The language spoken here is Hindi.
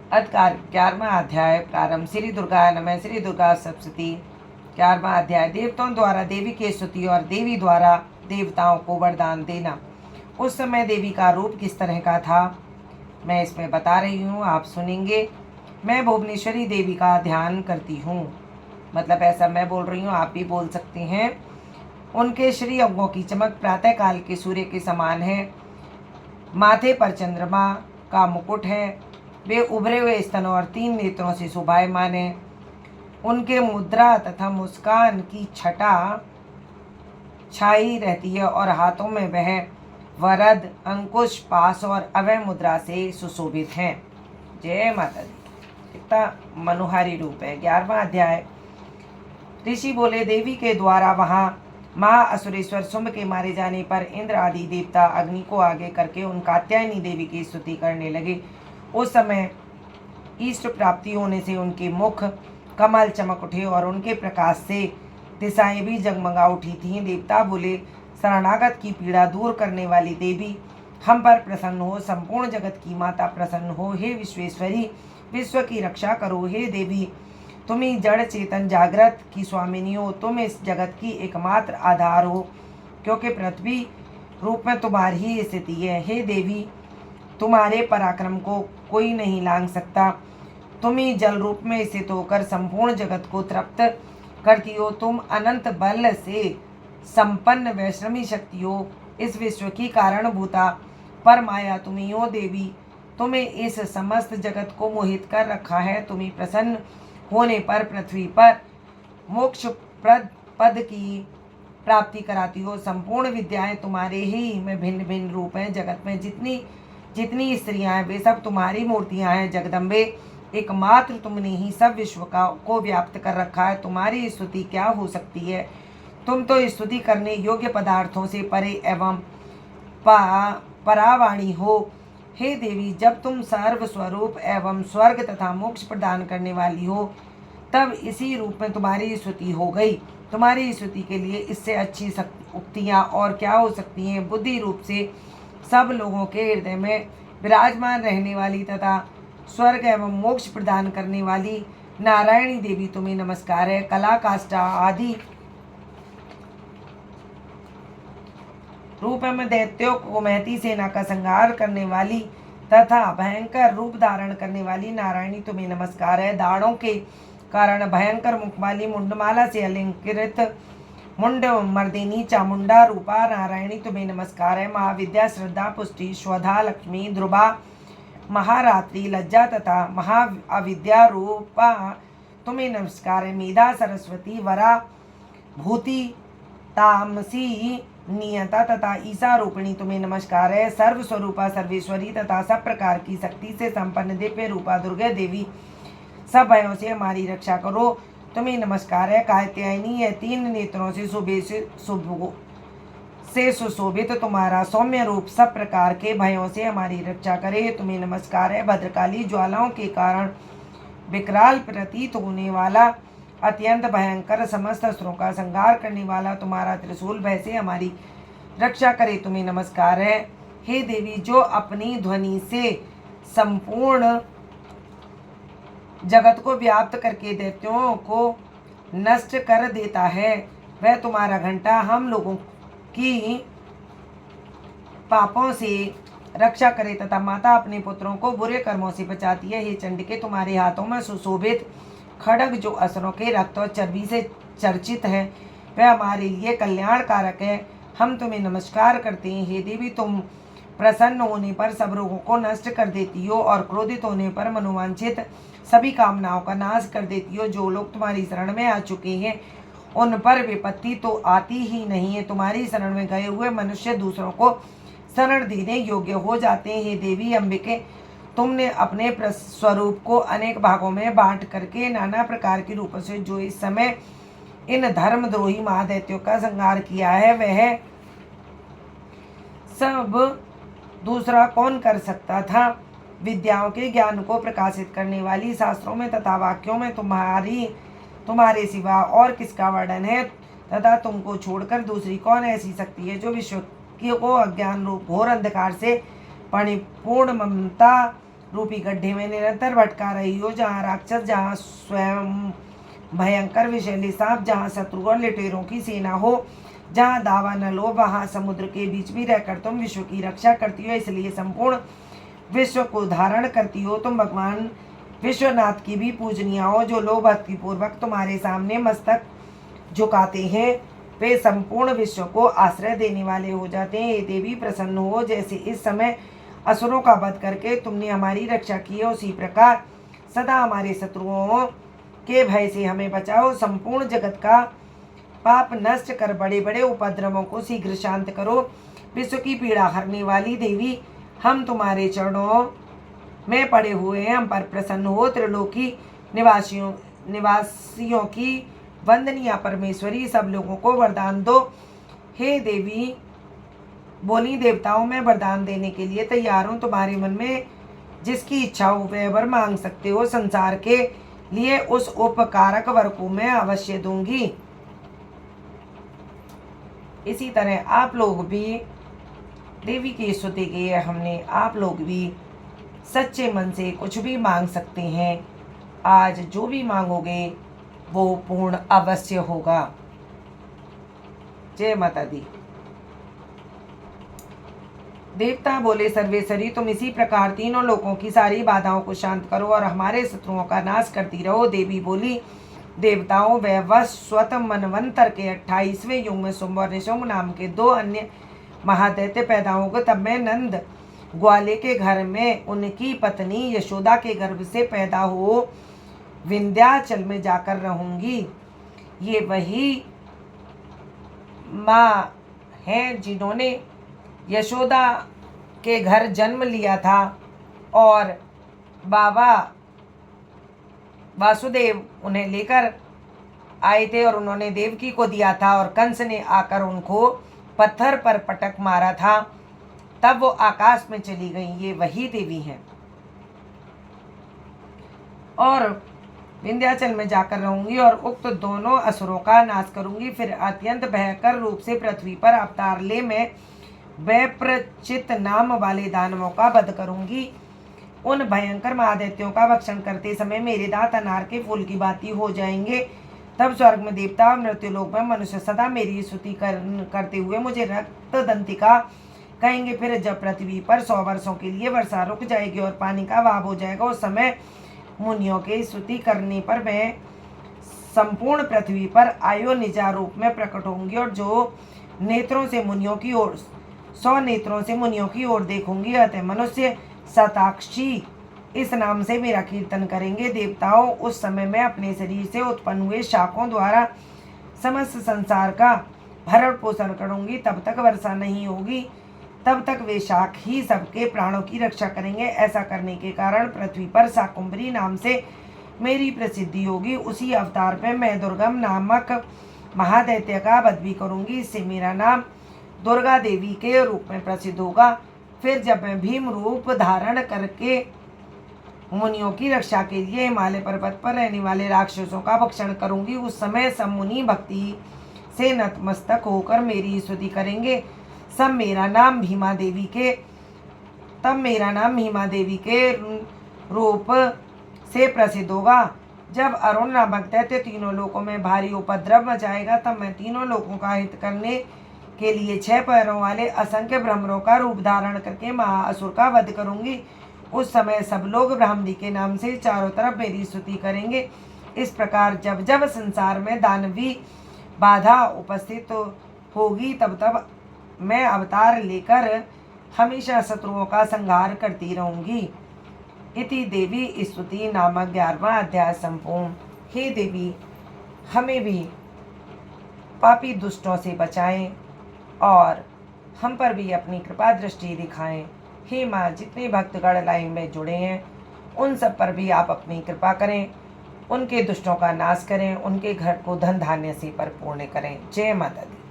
अधिकार 11वां अध्याय प्रारंभ। श्री दुर्गा नमः। श्री दुर्गा सप्तशती। 11वां अध्याय देवताओं द्वारा देवी की स्तुति और देवी द्वारा देवताओं को वरदान देना। उस समय देवी का रूप किस तरह का था मैं इसमें बता रही हूँ, आप सुनेंगे। मैं भुवनेश्वरी देवी का ध्यान करती हूँ, मतलब ऐसा मैं बोल रही हूँ, आप भी बोल सकते हैं। उनके श्री अंगों की चमक प्रातः काल के सूर्य के समान है। माथे पर चंद्रमा का मुकुट है। वे उभरे हुए स्तनों और 3 नेत्रों से शोभायमान है। उनके मुद्रा तथा मुस्कान की छटा छाई रहती है और हाथों में वह वरद, अंकुश, पास और अभय मुद्रा से सुशोभित हैं। जय माता दी। कितना मनोहारी रूप है। 11वां अध्याय। ऋषि बोले, देवी के द्वारा वहां महाअसुरेश्वर शुंभ के मारे जाने पर इंद्र आदि देवता अग्नि को आगे करके उन कात्यायनी देवी की स्तुति करने लगे। उस समय इष्ट प्राप्ति होने से उनके मुख कमल चमक उठे और उनके प्रकाश से दिशाएं भी जगमगा उठी थीं। देवता बोले, शरणागत की पीड़ा दूर करने वाली देवी, हम पर प्रसन्न हो। संपूर्ण जगत की माता प्रसन्न हो। हे विश्वेश्वरी, विश्व की रक्षा करो। हे देवी, तुम ही जड़ चेतन जागृत की स्वामिनी हो। तुम इस जगत की एकमात्र आधार हो, क्योंकि पृथ्वी रूप में तुम्हारी ही स्थिति है। हे देवी, तुम्हारे पराक्रम को कोई नहीं लांघ सकता। तुम ही जल रूप में स्थित होकर संपूर्ण जगत को तृप्त करती हो। तुम अनंत बल से संपन्न वैष्णवी शक्ति हो। इस विश्व की कारणभूता परमाया तुम ही हो। देवी, तुम्हें इस समस्त जगत को मोहित कर रखा है। तुम्हें प्रसन्न होने पर पृथ्वी पर मोक्ष पद की प्राप्ति कराती हो। संपूर्ण विद्याएं तुम्हारे ही में भिन्न भिन्न रूप हैं। जगत में जितनी जितनी स्त्रियां हैं वे सब तुम्हारी मूर्तियां हैं। जगदम्बे, एकमात्र तुमने ही सब विश्व को व्याप्त कर रखा है। तुम्हारी स्तुति क्या हो सकती है। तुम तो स्तुति करने योग्य पदार्थों से परे एवं परावाणी हो। हे देवी, जब तुम सर्व स्वरूप एवं स्वर्ग तथा मोक्ष प्रदान करने वाली हो, तब इसी रूप में तुम्हारी स्तुति हो गई। तुम्हारी स्तुति के लिए इससे अच्छी उक्तियां और क्या हो सकती हैं। बुद्धि रूप से सब लोगों के हृदय में विराजमान रहने वाली तथा स्वर्ग एवं मोक्ष प्रदान करने वाली नारायणी देवी, तुम्हें नमस्कार है। कला, काष्ठा आदि रूप में दैत्यों को महती सेना का संहार करने वाली तथा भयंकर रूप धारण करने वाली नारायणी, तुम्हें नमस्कार है। दाढ़ों के कारण भयंकर मुख वाली मुंडमाला से अलंकृत मुंड मर्दिनी चामुंडा रूपा नारायणी, तुम्हें नमस्कार है। महाविद्या, श्रद्धा, पुष्टि, स्वधा, लक्ष्मी, ध्रुवा, महारात्रि, लज्जा तथा महाअविद्या रूपा, तुम्हें नमस्कार है। मेधा, सरस्वती, वरा, भूति, तामसी, नियता तथा ईसा रूपिणी, तुम्हें नमस्कार है। सर्वस्वरूपा, सर्वेश्वरी तथा सब प्रकार की शक्ति से संपन्न दिव्य रूपा दुर्गा देवी, सब भयों से हमारी रक्षा करो, तुम्हें नमस्कार है। कात्यायनी है, 3 नेत्रों से सुशोभित तुम्हारा सौम्य रूप सब प्रकार के भयों से हमारी रक्षा करे, तुम्हें नमस्कार है। भद्रकाली, ज्वालाओं के कारण विकराल प्रतीत होने वाला, अत्यंत भयंकर, समस्त अस्त्रों का संहार करने वाला तुम्हारा त्रिशूल भय से हमारी रक्षा करे, तुम्हें नमस्कार है। हे देवी, जो अपनी ध्वनि से संपूर्ण जगत को व्याप्त करके दैत्यों को नष्ट कर देता है, वह तुम्हारा घंटा हम लोगों की पापों से रक्षा करे तथा माता अपने पुत्रों को बुरे कर्मों से बचाती है। हे चंडिके, तुम्हारे हाथों में सुशोभित खड्ग जो असुरों के रक्त और चर्बी से चर्चित है, वह हमारे लिए कल्याणकारक है, हम तुम्हें नमस्कार करते हैं। हे देवी, तुम प्रसन्न होने पर सब रोगों को नष्ट कर देती हो और क्रोधित होने पर मनोवांछित सभी कामनाओं का नाश कर देती हो। जो लोग तुम्हारी शरण में आ चुके हैं उन पर विपत्ति तो आती ही नहीं है। तुम्हारी शरण में गए हुए मनुष्य दूसरों को शरण देने योग्य हो जाते हैं। हे देवी अंबिके, तुमने अपने स्वरूप को अनेक भागों में बांट करके नाना प्रकार के रूपों से जो इस समय इन धर्मद्रोही महादैत्यों का संहार किया है, वह सब दूसरा कौन कर सकता था। विद्याओं के ज्ञान को प्रकाशित करने वाली, शास्त्रों में तथा वाक्यों में तुम्हारे सिवा और किसका वर्णन है, तथा तुमको छोड़कर दूसरी कौन ऐसी शक्ति है जो विश्व को अज्ञान रूप घोर अंधकार से परिपूर्ण ममता रूपी गड्ढे में निरंतर भटका रही हो, जहाँ राक्षस, जहाँ स्वयं भयंकर विषैले सांप, जहाँ शत्रु और लुटेरों की सेना हो, जहाँ दावा न लो, वहाँ समुद्र के बीच भी रहकर तुम विश्व की रक्षा करती हो, इसलिए संपूर्ण विश्व को धारण करती हो। तुम भगवान विश्वनाथ की भी पूजनीय हो, जो लोग भक्ति पूर्वक तुम्हारे सामने मस्तक झुकाते हैं वे संपूर्ण विश्व को आश्रय देने वाले हो जाते हैं। हे देवी, प्रसन्न हो, जैसे इस समय असुरों का वध करके तुमने हमारी रक्षा की है, उसी प्रकार सदा हमारे शत्रुओं के भय से हमें बचाओ। संपूर्ण जगत का पाप नष्ट कर बड़े बड़े उपद्रवों को शीघ्र शांत करो। विश्व की पीड़ा हरने वाली देवी, हम तुम्हारे चरणों में पड़े हुए हैं, हम पर प्रसन्न हो। त्रिलोकी निवासियों की वंदनीय परमेश्वरी, सब लोगों को वरदान दो। हे देवी बोली, देवताओं में वरदान देने के लिए तैयार हूँ। तुम्हारे मन में जिसकी इच्छा हो वह वर मांग सकते हो। संसार के लिए उस उपकारक वर को मैं अवश्य दूंगी। इसी तरह आप लोग भी देवी की स्तुति की है हमने, आप लोग भी सच्चे मन से कुछ भी मांग सकते हैं। आज जो भी मांगोगे वो पूर्ण अवश्य होगा। जय माता दी। देवता बोले, सर्वेश्वरी तुम इसी प्रकार तीनों लोगों की सारी बाधाओं को शांत करो और हमारे शत्रुओं का नाश करती रहो। देवी बोली, देवताओं, वैवस्वत मनवंतर के 28वें युग में शुंभ और निशुंभ नाम के 2 अन्य महादैत्य पैदा हो गए। तब मैं नंद ग्वाले के घर में उनकी पत्नी यशोदा के गर्भ से पैदा हो विंध्याचल में जाकर रहूंगी। ये वही माँ हैं जिन्होंने यशोदा के घर जन्म लिया था और बाबा वासुदेव उन्हें लेकर आए थे और उन्होंने देवकी को दिया था और कंस ने आकर उनको पत्थर पर पटक मारा था, तब वो आकाश में चली गई। ये वही देवी हैं और विंध्याचल में जाकर रहूंगी और उक्त दोनों असुरों का नाश करूंगी। फिर अत्यंत भयंकर रूप से पृथ्वी पर अवतार ले मैं वैप्रचित नाम वाले दानवों का वध करूंगी। उन भयंकर महादैत्यों का भक्षण करते समय मेरे दांत अनार के फूल की भांति हो जाएंगे। तब स्वर्ग में देवता और मृत्युलोक में मनुष्य सदा मेरी स्तुति करते हुए मुझे रक्त दंतिका कहेंगे। फिर जब पृथ्वी पर 100 वर्षों के लिए वर्षा रुक जाएगी और पानी का अभाव हो जाएगा, उस समय मुनियों के स्तुति करने पर मैं संपूर्ण पृथ्वी पर आयो निजा रूप में प्रकट होंगी और जो नेत्रों से मुनियों की ओर 100 नेत्रों से मुनियों की ओर देखूंगी। अतः मनुष्य शताक्षी इस नाम से मेरा कीर्तन करेंगे। देवताओं, उस समय मैं अपने शरीर से उत्पन्न हुए शाखों द्वारा समस्त संसार का भरण पोषण करूंगी। तब तक वर्षा नहीं होगी, तब तक वे शाख ही सबके प्राणों की रक्षा करेंगे। ऐसा करने के कारण पृथ्वी पर शाकुंभरी नाम से मेरी प्रसिद्धि होगी। उसी अवतार में मैं दुर्गम नामक महादैत्य का वध भी करूंगी। इससे मेरा नाम दुर्गा देवी के रूप में प्रसिद्ध होगा। फिर जब मैं भीम रूप धारण करके मुनियों की रक्षा के लिए हिमालय पर्वत पर रहने वाले राक्षसों का भक्षण करूंगी, उस समय सब मुनि भक्ति से नतमस्तक होकर मेरी स्तुति करेंगे। तब मेरा नाम भीमा देवी के रूप से प्रसिद्ध होगा। जब अरुण नामक दैत्य तीनों लोकों में भारी उपद्रव मचाएगा, तब मैं तीनों लोगों का हित करने के लिए 6 पैरों वाले असंख्य भ्रमरों का रूप धारण करके महाअसुर का वध करूंगी। उस समय सब लोग ब्राह्मणी के नाम से चारों तरफ मेरी स्तुति करेंगे। इस प्रकार जब जब संसार में दानवी बाधा उपस्थित होगी, तब तब मैं अवतार लेकर हमेशा शत्रुओं का संहार करती रहूंगी। इति देवी स्तुति नामक 11वां अध्याय संपूर्ण। हे देवी, हमें भी पापी दुष्टों से बचाएं और हम पर भी अपनी कृपा दृष्टि दिखाएं। हे माँ, जितने भक्तगण लाइन में जुड़े हैं उन सब पर भी आप अपनी कृपा करें, उनके दुष्टों का नाश करें, उनके घर को धन धान्य से परिपूर्ण करें। जय माता दी।